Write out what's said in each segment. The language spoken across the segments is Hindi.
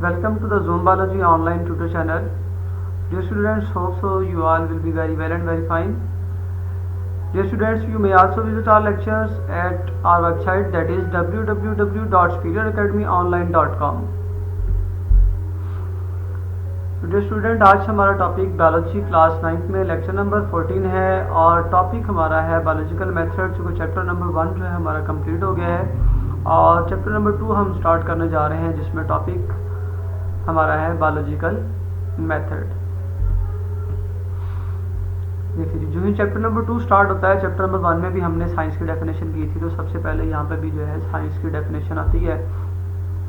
Welcome to the Zoom Biology online tutor channel. Dear students, hope so you all will be very well and very fine. Dear students, you may also visit our lectures at our website, that is www.superioracademyonline.com. Dear student, आज हमारा टॉपिक बायोलॉजी क्लास 9th में लेक्चर नंबर 14 है और टॉपिक हमारा है बायोलॉजिकल मेथड। चूँकि चैप्टर नंबर 1 जो है हमारा कंप्लीट हो गया है और चैप्टर नंबर 2 हम स्टार्ट करने जा रहे हैं, जिसमें टॉपिक हमारा है बायोलॉजिकल मेथड। देखिए, जो ही चैप्टर नंबर 2 स्टार्ट होता है, चैप्टर नंबर 1 में भी हमने साइंस की डेफिनेशन की थी, तो सबसे पहले यहाँ पे भी जो है साइंस की डेफिनेशन आती है।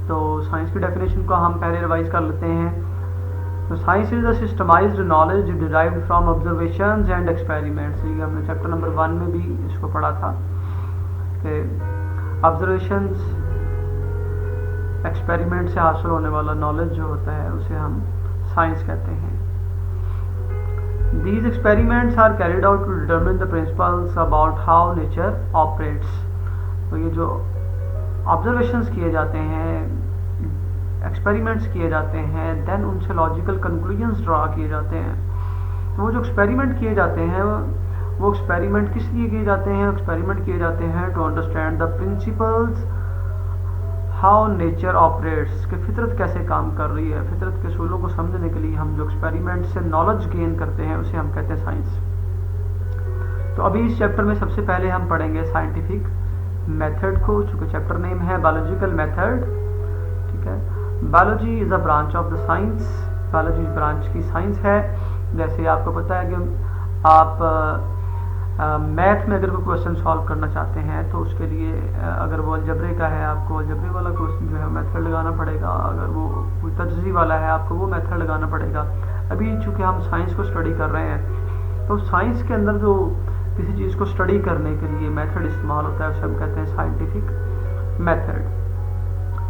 तो साइंस की डेफिनेशन को हम पहले रिवाइज कर लेते हैं। तो science is the systemised knowledge derived from observations and experiments. ये हमने चैप्टर नंबर 1 में भी इसको पढ़ा था कि ऑब्जर्वेशंस, एक्सपेरिमेंट से हासिल होने वाला नॉलेज जो होता है उसे हम साइंस कहते हैं। These experiments are carried out to determine the principles about how nature operates। तो ये जो ऑब्जर्वेशंस किए जाते हैं, एक्सपेरिमेंट्स किए जाते हैं, देन उनसे लॉजिकल कंक्लूजन्स ड्रा किए जाते हैं। तो वो जो एक्सपेरिमेंट किए जाते हैं, वो एक्सपेरिमेंट किस लिए किए जाते हैं? एक्सपेरिमेंट किए जाते हैं to understand the principles how nature operates, कि फितरत कैसे काम कर रही है। फितरत के असूलों को समझने के लिए हम जो एक्सपेरिमेंट से नॉलेज गेन करते हैं उसे हम कहते हैं साइंस। तो अभी इस चैप्टर में सबसे पहले हम पढ़ेंगे साइंटिफिक मेथड को, चूँकि चैप्टर नेम है बायोलॉजिकल मेथड। ठीक है, biology is a branch of the science. Biology branch की साइंस है। जैसे आपको पता है कि आप मैथ में अगर कोई क्वेश्चन सॉल्व करना चाहते हैं तो उसके लिए अगर वो अलजबरे का है, आपको अलजबरे वाला क्वेश्चन जो है मेथड लगाना पड़ेगा। अगर वो कोई तजज़ी वाला है, आपको वो मेथड लगाना पड़ेगा। अभी चूँकि हम साइंस को स्टडी कर रहे हैं, तो साइंस के अंदर जो किसी चीज़ को स्टडी करने के लिए मेथड इस्तेमाल होता है उसे हम कहते हैं साइंटिफिक मेथड।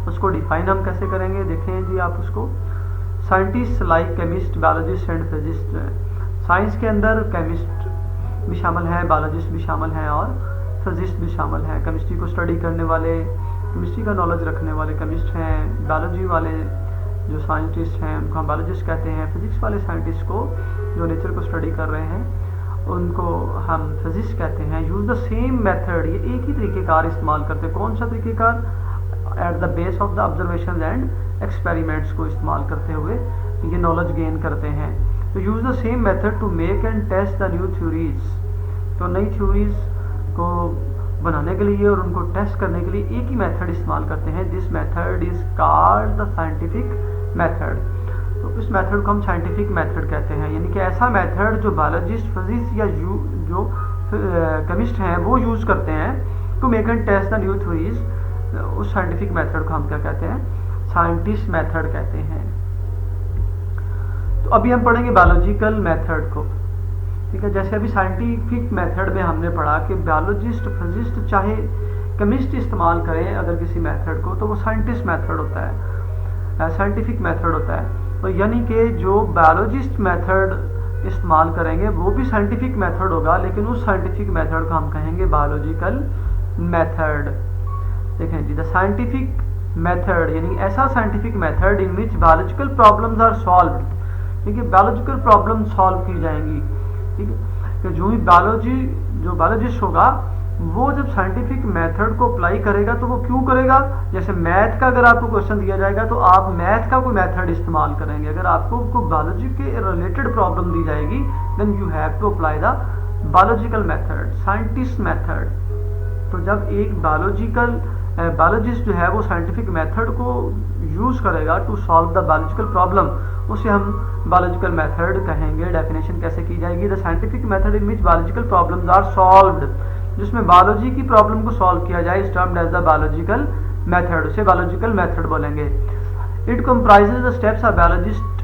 उसको डिफाइन हम कैसे करेंगे, देखें जी आप उसको। Scientist like chemist, biologist and physicist. Science के अंदर केमिस्ट भी शामिल है, बायोलॉजिस्ट भी शामिल हैं और फिजिस्ट भी शामिल हैं। केमिस्ट्री को स्टडी करने वाले, केमिस्ट्री का नॉलेज रखने वाले केमिस्ट हैं। बायोलॉजी वाले जो साइंटिस्ट हैं उनको हम बायोलॉजिस्ट कहते हैं। फिजिक्स वाले साइंटिस्ट को जो नेचर को स्टडी कर रहे हैं उनको हम फिजिस्ट कहते हैं। यूज़ द सेम मेथड, ये एक ही तरीक़ेकार इस्तेमाल करते हैं। कौन सा तरीक़ेकार? At the base of the observation and experiments को इस्तेमाल करते हुए ये नॉलेज गेन करते हैं। तो use the same method to make and test the new theories. तो नई थ्योरीज को बनाने के लिए और उनको टेस्ट करने के लिए एक ही मेथड इस्तेमाल करते हैं। This method is called the scientific method. तो इस मेथड को हम साइंटिफिक मेथड कहते हैं, यानी कि ऐसा मेथड जो बायोलॉजिस्ट, फिजिक्स या जो केमिस्ट हैं वो यूज़ करते हैं to make and test the new theories. उस साइंटिफिक मेथड को हम क्या कहते हैं? साइंटिस्ट मेथड कहते हैं। तो अभी हम पढ़ेंगे बायोलॉजिकल मेथड को। ठीक है, जैसे अभी साइंटिफिक मेथड में हमने पढ़ा कि बायोलॉजिस्ट, फिजिस्ट चाहे केमिस्ट इस्तेमाल करें अगर किसी मेथड को, तो वो साइंटिस्ट मेथड होता है, साइंटिफिक मेथड होता है। तो यानी कि जो बायोलॉजिस्ट मेथड इस्तेमाल करेंगे वो भी साइंटिफिक मेथड होगा, लेकिन उस साइंटिफिक मेथड को हम कहेंगे बायोलॉजिकल मेथड। देखें जी, द साइंटिफिक मेथड यानी ऐसा scientific method in which biological problems are solved. ठीक है, बायोलॉजिकल प्रॉब्लम सॉल्व की जाएंगी। ठीक है, कि जो बायोलॉजिस्ट होगा वो जब साइंटिफिक मेथड को अप्लाई करेगा तो वो क्यों करेगा? जैसे मैथ का अगर आपको क्वेश्चन दिया जाएगा तो आप मैथ का कोई मेथड इस्तेमाल करेंगे। अगर आपको बायोलॉजी के रिलेटेड प्रॉब्लम दी जाएगी then you have to apply the biological method, scientist method. तो जब एक बायोलॉजिस्ट जो है वो साइंटिफिक मेथड को यूज़ करेगा to solve the biological problem, उसे हम बायोलॉजिकल मेथड कहेंगे। डेफिनेशन कैसे की जाएगी? The scientific method in which biological problems are solved, जिसमें बायोलॉजी की प्रॉब्लम को सॉल्व किया जाए, is termed as the biological method. उसे बायोलॉजिकल मेथड बोलेंगे। It comprises the steps a biologist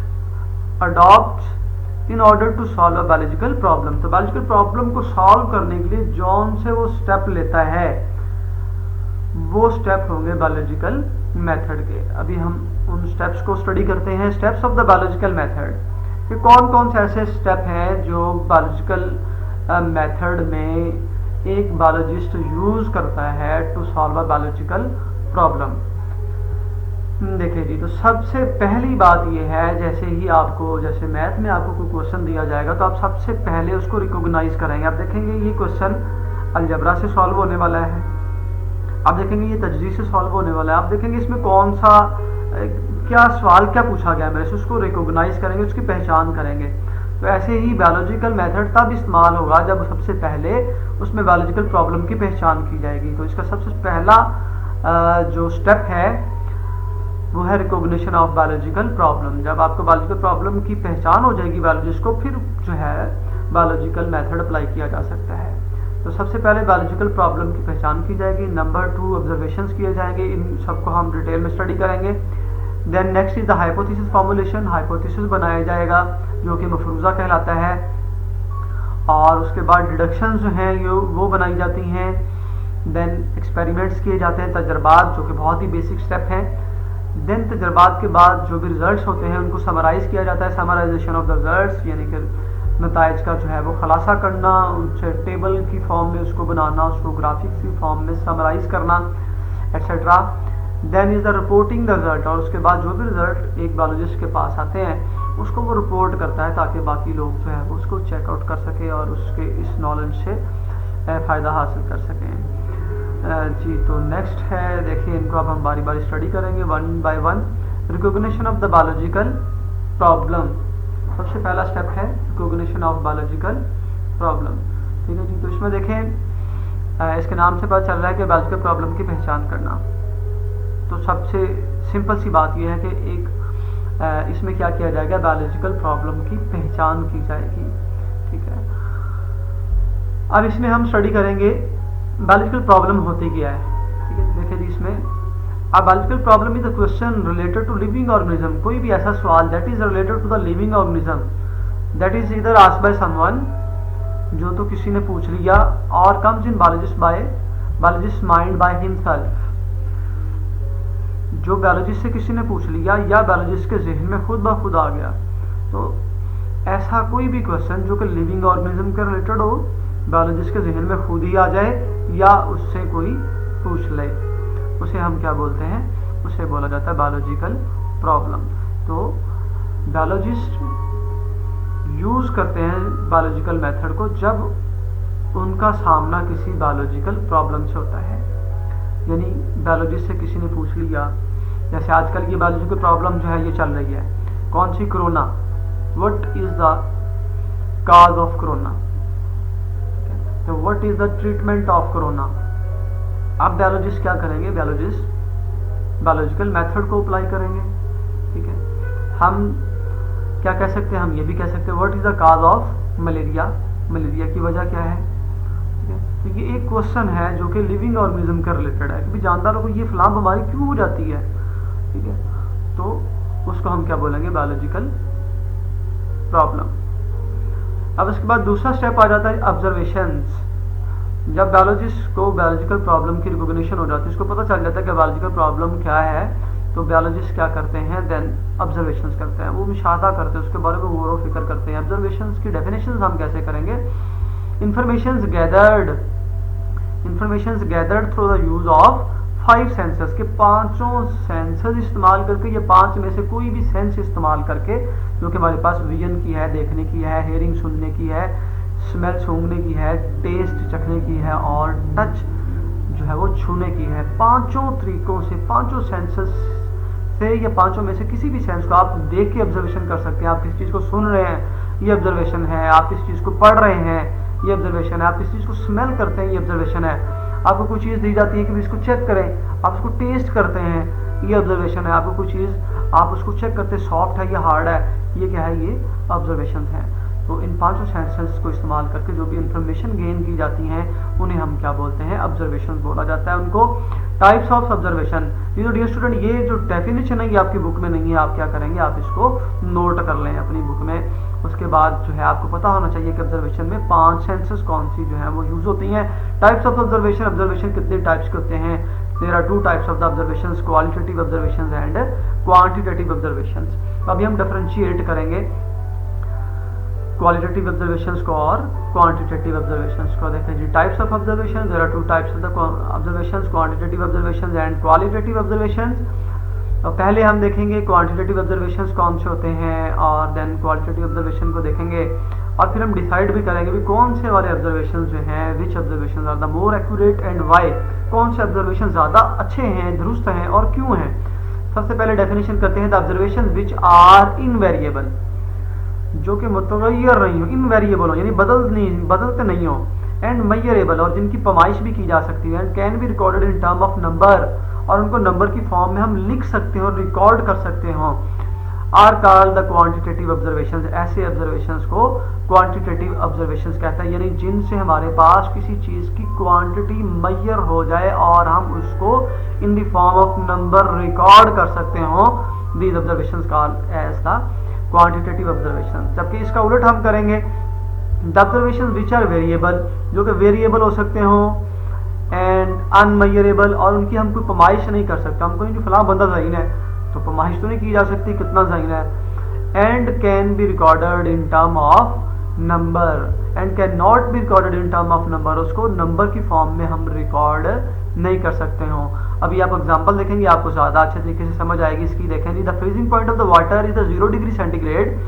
adopt in order to solve a biological problem. तो बायोलॉजिकल प्रॉब्लम को सॉल्व करने के लिए जौन से वो स्टेप लेता है वो स्टेप होंगे बायोलॉजिकल मेथड के। अभी हम उन स्टेप्स को स्टडी करते हैं, steps of the biological method. कि कौन कौन से ऐसे स्टेप हैं जो बायोलॉजिकल मेथड में एक बायोलॉजिस्ट यूज करता है to solve a biological problem. देखिए जी, तो सबसे पहली बात ये है, जैसे ही आपको, जैसे मैथ में आपको कोई क्वेश्चन दिया जाएगा तो आप सबसे पहले उसको रिकॉग्नाइज करेंगे। आप देखेंगे ये क्वेश्चन अलजबरा से सॉल्व होने वाला है, आप देखेंगे ये तजदीद से सॉल्व होने वाला है, आप देखेंगे इसमें कौन सा क्या सवाल क्या पूछा गया है मेरे से, उसको रिकॉग्नाइज करेंगे, उसकी पहचान करेंगे। तो ऐसे ही बायोलॉजिकल मेथड तब इस्तेमाल होगा जब सबसे पहले उसमें बायोलॉजिकल प्रॉब्लम की पहचान की जाएगी। तो इसका सबसे पहला जो स्टेप है वो है रिकॉग्निशन ऑफ बायोलॉजिकल प्रॉब्लम। जब आपको बायोलॉजिकल प्रॉब्लम की पहचान हो जाएगी बायोलॉजिस्ट को, फिर जो है बायोलॉजिकल मेथड अप्लाई किया जा सकता है। तो सबसे पहले बायोलॉजिकल प्रॉब्लम की पहचान की जाएगी, नंबर 2 ऑब्जर्वेशंस किए जाएंगे, इन सबको हम डिटेल में स्टडी करेंगे। Then next is the hypothesis formulation, hypothesis बनाया जाएगा जो कि मफरूज़ा कहलाता है, और उसके बाद डिडक्शंस जो हैं वो बनाई जाती हैं। देन एक्सपेरिमेंट्स किए जाते हैं, तजर्बात, जो कि बहुत ही बेसिक स्टेप हैं। देन तजर्बात के बाद जो भी रिजल्ट्स होते हैं उनको समराइज़ किया जाता है, समराइजेशन ऑफ द रिजल्ट्स, यानी कि नताइज का जो है वो खुलासा करना, उनसे टेबल की फॉर्म में उसको बनाना, उसको ग्राफिक्स की फॉर्म में समराइज़ करना, etcetera. Then is the reporting the result, और उसके बाद जो भी रिजल्ट एक बायोलॉजिस्ट के पास आते हैं उसको वो रिपोर्ट करता है ताकि बाकी लोग जो है उसको चेकआउट कर सकें और उसके इस नॉलेज से फ़ायदा हासिल कर सकें। जी, तो नेक्स्ट है, देखिए इनको अब हम बारी बारी स्टडी करेंगे one by one. Recognition of the biological problem, सबसे पहला स्टेप है रिकॉग्निशन ऑफ बायोलॉजिकल प्रॉब्लम। ठीक है जी, तो इसमें देखें इसके नाम से पता चल रहा है कि बायोलॉजिकल प्रॉब्लम की पहचान करना। तो सबसे सिंपल सी बात यह है कि एक इसमें क्या किया जाएगा, बायोलॉजिकल प्रॉब्लम की पहचान की जाएगी। ठीक है, अब इसमें हम स्टडी करेंगे बायोलॉजिकल प्रॉब्लम होती क्या है। ठीक है, देखिए जी, इसमें अब biological problem is a question related to living organism, कोई भी ऐसा सवाल that is related to the living organism that is either asked by someone, जो तो किसी ने पूछ लिया, और comes in biologist mind by himself, जो बायोलॉजिस्ट से किसी ने पूछ लिया या बायोलॉजिस्ट के जहन में खुद ब खुद आ गया। तो ऐसा कोई भी क्वेश्चन जो कि लिविंग ऑर्गेनिज्म के रिलेटेड हो, बायोलॉजिस्ट के जहन में खुद ही आ जाए या उससे कोई पूछ ले, उसे हम क्या बोलते हैं, उसे बोला जाता है बायोलॉजिकल प्रॉब्लम। तो बायोलॉजिस्ट यूज़ करते हैं बायोलॉजिकल मेथड को जब उनका सामना किसी बायोलॉजिकल प्रॉब्लम से होता है, यानी बायोलॉजिस्ट से किसी ने पूछ लिया, जैसे आजकल ये बायोलॉजिकल प्रॉब्लम जो है ये चल रही है, कौन सी, corona, what is the cause of corona, तो what is the treatment of corona. अब बायोलॉजिस्ट क्या करेंगे, बायोलॉजिस्ट बायोलॉजिकल मेथड को अप्लाई करेंगे। ठीक है, हम क्या कह सकते हैं, हम ये भी कह सकते हैं what is the cause of malaria, malaria की वजह क्या है। ठीक है, तो ये एक क्वेश्चन है जो कि लिविंग ऑर्गेनिज्म का रिलेटेड है, कि जानदारों को ये फलां बीमारी क्यों हो जाती है। ठीक है, तो उसको हम क्या बोलेंगे, बायोलॉजिकल प्रॉब्लम। अब इसके बाद दूसरा स्टेप आ जाता है ऑब्जर्वेशंस। जब बायोलॉजिस्ट को बायोलॉजिकल प्रॉब्लम की रिकॉग्निशन हो जाती है, उसको पता चल जाता है कि बायोलॉजिकल प्रॉब्लम क्या है, तो बायोलॉजिस्ट क्या करते हैं, देन ऑब्जर्वेशंस करते हैं, वो मुशाहदा करते हैं, उसके बारे में गौर व फिक्र करते हैं। ऑब्जर्वेशंस की डेफिनेशंस हम कैसे करेंगे, informations gathered through the use of 5 sensors, के 5 सेंसर्स इस्तेमाल करके, ये 5 में से कोई भी सेंस इस्तेमाल करके, जो कि हमारे पास विजन की है, देखने की है, हेयरिंग सुनने की है, स्मेल सूंघने की है, टेस्ट चखने की है, और टच जो है वो छूने की है। 5 तरीकों से, 5 सेंसर्स से, या 5 में से किसी भी सेंस को आप देख के ऑब्जर्वेशन कर सकते हैं। आप किसी चीज़ को सुन रहे हैं, ये ऑब्जर्वेशन है, आप किसी चीज़ को पढ़ रहे हैं, ये ऑब्जर्वेशन है, आप किसी चीज़ को स्मेल करते हैं, ये ऑब्जर्वेशन है, आपको कोई चीज़ दी जाती है कि इसको चेक करें, आप उसको टेस्ट करते हैं, ये ऑब्जर्वेशन है, आपको कोई चीज़ आप उसको चेक करते हैं सॉफ्ट है या हार्ड है, ये क्या है, ये ऑब्जर्वेशन है। तो इन 5 सेंसर्स को इस्तेमाल करके जो भी इंफॉर्मेशन गेन की जाती हैं उन्हें हम क्या बोलते हैं, ऑब्जर्वेशन बोला जाता है उनको। टाइप्स ऑफ ऑब्जर्वेशन, ये जो डियर स्टूडेंट, ये जो डेफिनेशन है ये आपकी बुक में नहीं है, आप क्या करेंगे, आप इसको नोट कर लें अपनी बुक में। उसके बाद जो है आपको पता होना चाहिए कि ऑब्जर्वेशन में 5 सेंसर्स कौन सी जो है वो यूज होती हैं। टाइप्स ऑफ ऑब्जर्वेशन, ऑब्जर्वेशन कितने टाइप्स के होते हैं, there are 2 types of the observations, qualitative observations and quantitative observations. अभी हम डिफरेंशिएट करेंगे क्वालिटेटिव ऑब्जर्वेशंस को और क्वांटिटेटिव ऑब्जर्वेशंस को। देखें जी, types of observation, there are 2 types of the observations, quantitative observations and qualitative observations. तो पहले हम देखेंगे क्वांटिटेटिव ऑब्जर्वेशंस कौन से होते हैं और देन क्वालिटेटिव ऑब्जर्वेशन को देखेंगे और फिर हम डिसाइड भी करेंगे भी कौन से वाले ऑब्जर्वेशंस जो हैं which observations are the more accurate and why, कौन से ऑब्जर्वेशन ज़्यादा अच्छे हैं, दुरुस्त हैं और क्यों हैं। सबसे पहले डेफिनेशन करते हैं the observation which are invariable, जो कि मुतगय्यर नहीं हो, इनवेरिएबल हो यानी बदलते नहीं हो, एंड मेजरेबल और जिनकी पैमाइश भी की जा सकती है, and can be recorded in term of number और उनको नंबर की फॉर्म में हम लिख सकते हो और रिकॉर्ड कर सकते हो, are called the quantitative observations. ऐसे ऑब्जर्वेशंस को क्वांटिटेटिव ऑब्जर्वेशंस कहता है, यानी जिनसे हमारे पास किसी चीज की क्वांटिटी मेजर हो जाए और हम उसको in the form of number record कर सकते हो, these observations called as the quantitative observation. जबकि इसका उलट हम करेंगे the observation which are variable, जो कि वेरिएबल हो सकते हो एंड अनमेजरेबल और उनकी हम कोई पैमाइश नहीं कर सकते, हमको नहीं फलां बंदा ज़हीन है तो पैमाइश तो नहीं की जा सकती कितना ज़हीन है, and can be recorded in term of number and can not be recorded in term of number, उसको नंबर की फॉर्म में हम रिकॉर्ड नहीं कर सकते हो। अभी आप एग्जांपल देखेंगे आपको ज़्यादा अच्छे तरीके से समझ आएगी इसकी। देखेंगे the freezing point of the water is 0 degree centigrade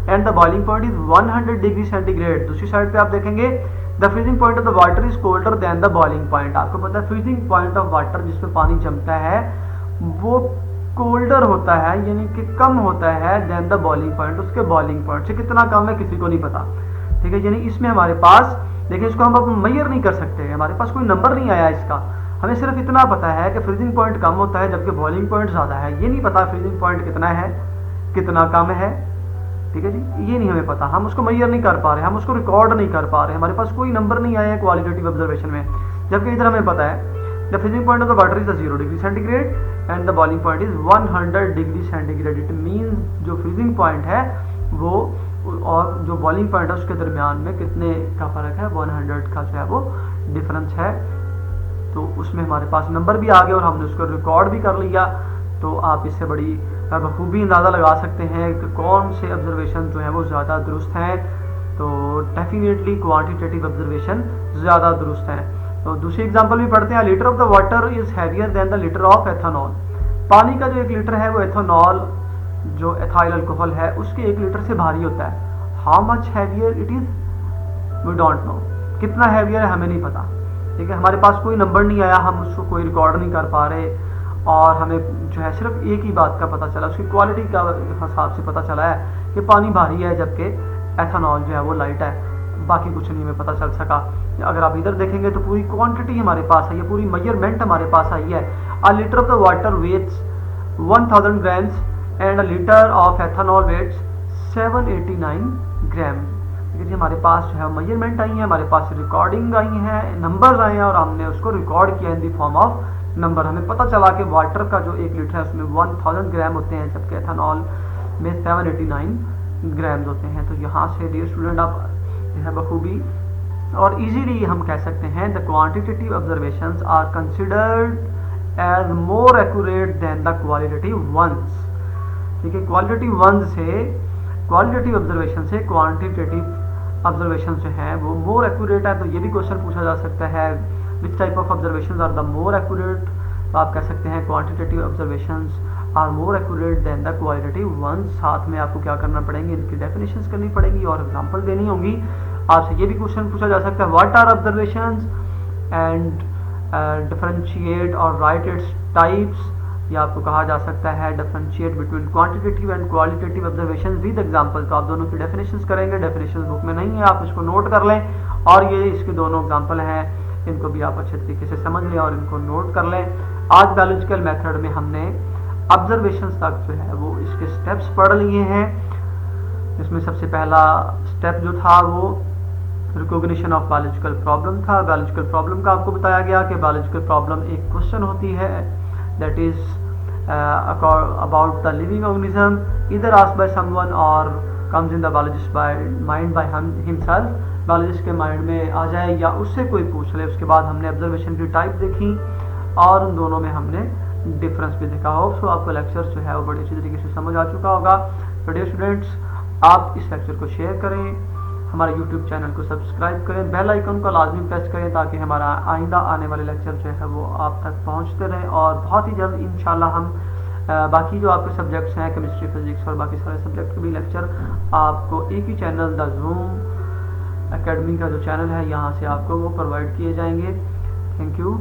and the boiling point is 100 degree centigrade. दूसरी साइड पे आप देखेंगे the freezing point of the water is colder than the boiling point. आपको पता है फ्रीजिंग पॉइंट ऑफ वाटर जिसमें पानी जमता है वो कोल्डर होता है यानी कि कम होता है देन द बॉइलिंग पॉइंट, उसके बॉइलिंग पॉइंट से कितना कम है किसी को नहीं पता, ठीक है। यानी इसमें हमारे पास देखिए इसको हम अब मेजर नहीं कर सकते, हमारे पास कोई नंबर नहीं आया इसका, हमें सिर्फ इतना पता है कि फ्रीजिंग पॉइंट कम होता है जबकि बॉइलिंग पॉइंट ज़्यादा है। ये नहीं पता फ्रीजिंग पॉइंट कितना है कितना कम है, ठीक है जी, ये नहीं हमें पता, हम उसको मेजर नहीं कर पा रहे, हम उसको रिकॉर्ड नहीं कर पा रहे, हमारे पास कोई नंबर नहीं आया है क्वालिटेटिव ऑब्जर्वेशन में। जबकि इधर हमें पता है the freezing point of the water is 0 degree centigrade and the boiling point is 100 degree centigrade. It means जो फ्रीजिंग पॉइंट है वो और जो बॉइलिंग पॉइंट है उसके दरमियान में कितने का फर्क है, 100 का जो है वो डिफरेंस है। तो उसमें हमारे पास नंबर भी आ गए और हमने उसको रिकॉर्ड भी कर लिया। तो आप इससे बड़ी बखूबी अंदाज़ा लगा सकते हैं कि कौन से ऑब्जर्वेशन जो है वो ज़्यादा दुरुस्त हैं। तो डेफिनेटली क्वांटिटेटिव ऑब्जर्वेशन ज़्यादा दुरुस्त हैं। तो दूसरी एग्जांपल भी पढ़ते हैं। Litre of the water is heavier than the litre of ethanol. पानी का जो 1 लीटर है वो एथेनॉल जो एथाइल अल्कोहल है उसके 1 लीटर से भारी होता है। How much heavier it is we don't know, कितना हैवियर है हमें नहीं पता, ठीक है। हमारे पास कोई नंबर नहीं आया, हम उसको कोई रिकॉर्ड नहीं कर पा रहे और हमें जो है सिर्फ एक ही बात का पता चला, उसकी क्वालिटी का हिसाब से पता चला है कि पानी भारी है जबकि एथेनॉल जो है वो लाइट है, बाकी कुछ नहीं हमें पता चल सका। अगर आप इधर देखेंगे तो पूरी क्वांटिटी हमारे पास आई है, पूरी मेजरमेंट हमारे पास आई है। A litre of the water weighs 1000 grams and a litre of ethanol weighs 789 gram. देखिए हमारे पास जो है मेजरमेंट आई है, हमारे पास रिकॉर्डिंग आई है, नंबर्स आए हैं और हमने उसको रिकॉर्ड किया इन द फॉर्म ऑफ नंबर। हमें पता चला कि वाटर का जो 1 लीटर है उसमें 1000 ग्राम होते हैं जबकि एथेनॉल में 789 ग्राम्स होते हैं। तो यहाँ से डियर स्टूडेंट आप जो है बखूबी और इजीली हम कह सकते हैं the quantitative observations are considered as more accurate than the qualitative ones. ठीक है, क्वालिटेटिव ऑब्जर्वेशन से क्वांटिटेटिव ऑब्जर्वेशन जो है वो मोर एक्यूरेट है। तो ये भी क्वेश्चन पूछा जा सकता है which type of observations are the more accurate. तो आप कह सकते हैं quantitative observations are more accurate than the qualitative ones. साथ में आपको क्या करना पड़ेंगे, इनकी डेफिनेशंस करनी पड़ेगी और एग्जांपल देनी होंगी। आपसे ये भी क्वेश्चन पूछा जा सकता है what are observations and differentiate और राइट इट्स टाइप्स। या आपको कहा जा सकता है differentiate between quantitative and qualitative observation with example. तो आप दोनों की डेफिनेशंस करेंगे, डेफिनेशंस बुक में नहीं है, आप इसको नोट कर लें और ये इसके दोनों एग्जांपल हैं, इनको भी आप अच्छे तरीके से समझ लें और इनको नोट कर लें। आज बायोलॉजिकल मेथड में हमने ऑब्जर्वेशंस तक जो है वो इसके स्टेप्स पढ़ लिए हैं। इसमें सबसे पहला स्टेप जो था वो रिकॉग्निशन ऑफ बायोलॉजिकल प्रॉब्लम था। बायोलॉजिकल प्रॉब्लम का आपको बताया गया कि बायोलॉजिकल प्रॉब्लम एक क्वेश्चन होती है that is about the living organism either asked by someone or comes in the biologist by mind by himself। Biologist के माइंड में आ जाए या उससे कोई पूछ ले। उसके बाद हमने ऑब्जर्वेशन की टाइप देखी और उन दोनों में हमने डिफरेंस भी देखा। होप सो आपको लेक्चर जो है वो बड़ी अच्छी तरीके से समझ आ चुका होगा। तो डियर स्टूडेंट्स आप इस लेक्चर को शेयर करें, हमारे यूट्यूब चैनल को सब्सक्राइब करें, बेल आइकन को लाजमी प्रेस करें ताकि हमारा आइंदा आने वाले लेक्चर जो है वो आप तक पहुंचते रहें और बहुत ही जल्द इंशाल्लाह हम बाकी जो आपके सब्जेक्ट्स हैं केमिस्ट्री, फिजिक्स और बाकी सारे सब्जेक्ट के भी लेक्चर आपको एक ही चैनल द जूम एकेडमी का जो चैनल है यहाँ से आपको वो प्रोवाइड किए जाएंगे। Thank you.